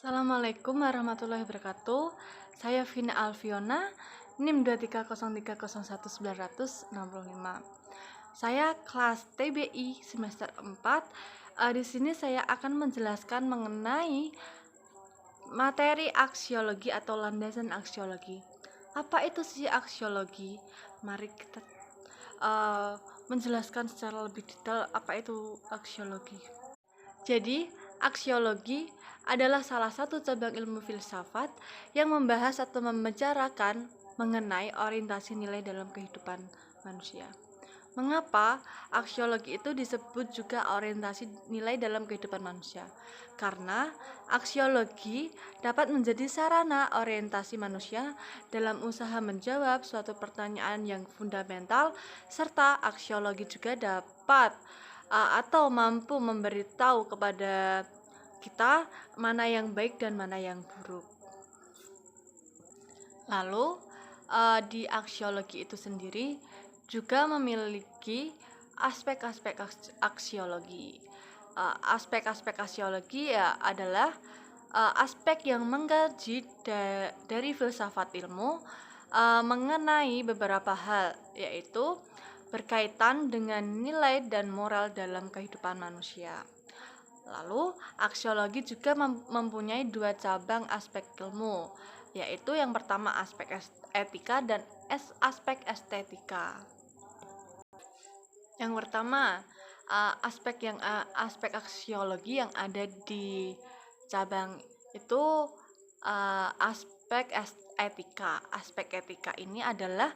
Assalamualaikum warahmatullahi wabarakatuh. Saya Vina Alfiona, NIM 23003019665. Saya kelas TBI semester 4. Di sini saya akan menjelaskan mengenai materi aksiologi atau landasan aksiologi. Apa itu sih aksiologi? Mari kita menjelaskan secara lebih detail apa itu aksiologi. Jadi, aksiologi adalah salah satu cabang ilmu filsafat yang membahas atau membicarakan mengenai orientasi nilai dalam kehidupan manusia. Mengapa aksiologi itu disebut juga orientasi nilai dalam kehidupan manusia? Karena aksiologi dapat menjadi sarana orientasi manusia dalam usaha menjawab suatu pertanyaan yang fundamental, serta aksiologi juga dapat atau mampu memberitahu kepada kita mana yang baik dan mana yang buruk. Lalu di aksiologi itu sendiri juga memiliki aspek-aspek aksiologi. Aspek-aspek aksiologi ya adalah aspek yang mengkaji dari filsafat ilmu mengenai beberapa hal, yaitu berkaitan dengan nilai dan moral dalam kehidupan manusia. Lalu, aksiologi juga mempunyai dua cabang aspek ilmu, yaitu yang pertama aspek etika dan aspek estetika. Yang pertama, aspek aksiologi yang ada di cabang itu aspek etika. Aspek etika ini adalah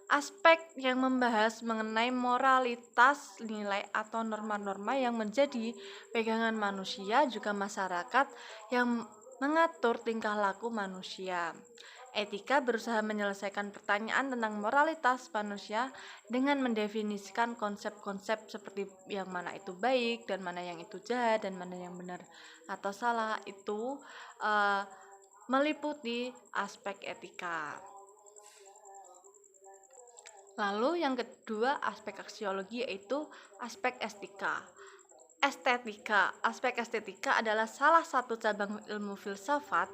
aspek yang membahas mengenai moralitas, nilai atau norma-norma yang menjadi pegangan manusia juga masyarakat yang mengatur tingkah laku manusia. Etika berusaha menyelesaikan pertanyaan tentang moralitas manusia dengan mendefinisikan konsep-konsep seperti yang mana itu baik dan mana yang itu jahat dan mana yang benar atau salah. Itu meliputi aspek etika. Lalu yang kedua aspek aksiologi yaitu aspek estetika. Aspek estetika adalah salah satu cabang ilmu filsafat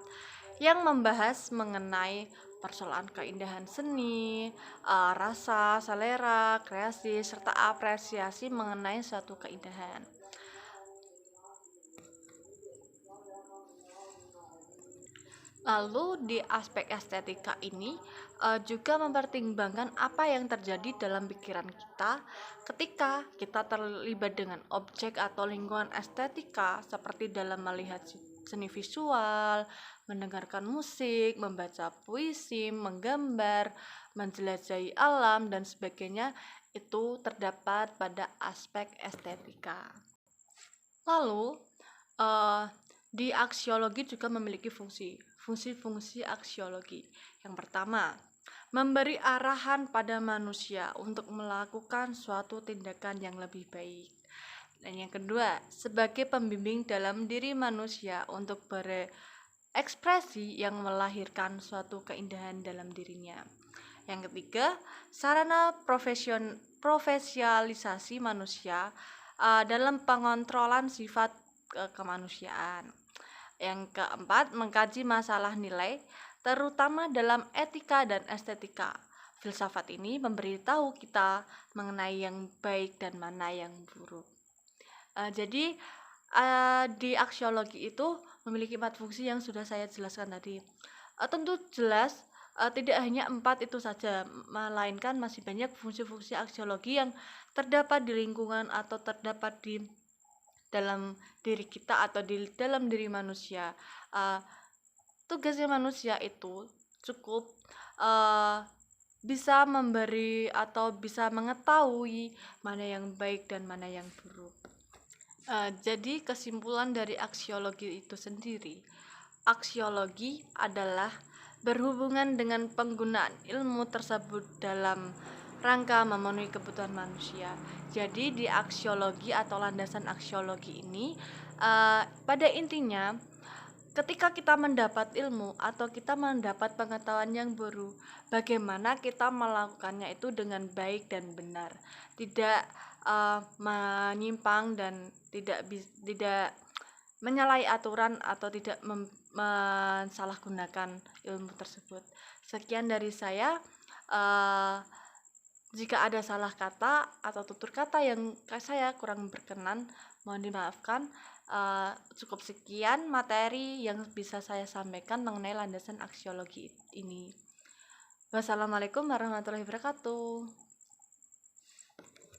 yang membahas mengenai persoalan keindahan seni, rasa, selera, kreasi, serta apresiasi mengenai suatu keindahan. Lalu di aspek estetika ini juga mempertimbangkan apa yang terjadi dalam pikiran kita ketika kita terlibat dengan objek atau lingkungan estetika, seperti dalam melihat seni visual, mendengarkan musik, membaca puisi, menggambar, menjelajahi alam, dan sebagainya. Itu terdapat pada aspek estetika. Lalu di aksiologi juga memiliki fungsi-fungsi aksiologi. Yang pertama, memberi arahan pada manusia untuk melakukan suatu tindakan yang lebih baik. Dan yang kedua, sebagai pembimbing dalam diri manusia untuk berekspresi yang melahirkan suatu keindahan dalam dirinya. Yang ketiga, sarana profesionalisasi manusia dalam pengontrolan sifat kemanusiaan. Yang keempat, mengkaji masalah nilai, terutama dalam etika dan estetika. Filsafat ini memberitahu kita mengenai yang baik dan mana yang buruk. Jadi di aksiologi itu memiliki 4 fungsi yang sudah saya jelaskan tadi. Tentu jelas tidak hanya 4 itu saja, melainkan masih banyak fungsi-fungsi aksiologi yang terdapat di lingkungan atau terdapat di dalam diri kita atau di dalam diri manusia. Tugasnya manusia itu cukup bisa memberi atau bisa mengetahui mana yang baik dan mana yang buruk. Jadi kesimpulan dari aksiologi itu sendiri, aksiologi adalah berhubungan dengan penggunaan ilmu tersebut dalam rangka memenuhi kebutuhan manusia. Jadi di aksiologi atau landasan aksiologi ini pada intinya ketika kita mendapat ilmu atau kita mendapat pengetahuan yang baru, bagaimana kita melakukannya itu dengan baik dan benar, tidak menyimpang dan tidak menyalahi aturan atau tidak mensalahgunakan ilmu tersebut. Sekian dari saya. Jika ada salah kata atau tutur kata yang saya kurang berkenan, mohon dimaafkan. Cukup sekian materi yang bisa saya sampaikan mengenai landasan aksiologi ini. Wassalamualaikum warahmatullahi wabarakatuh.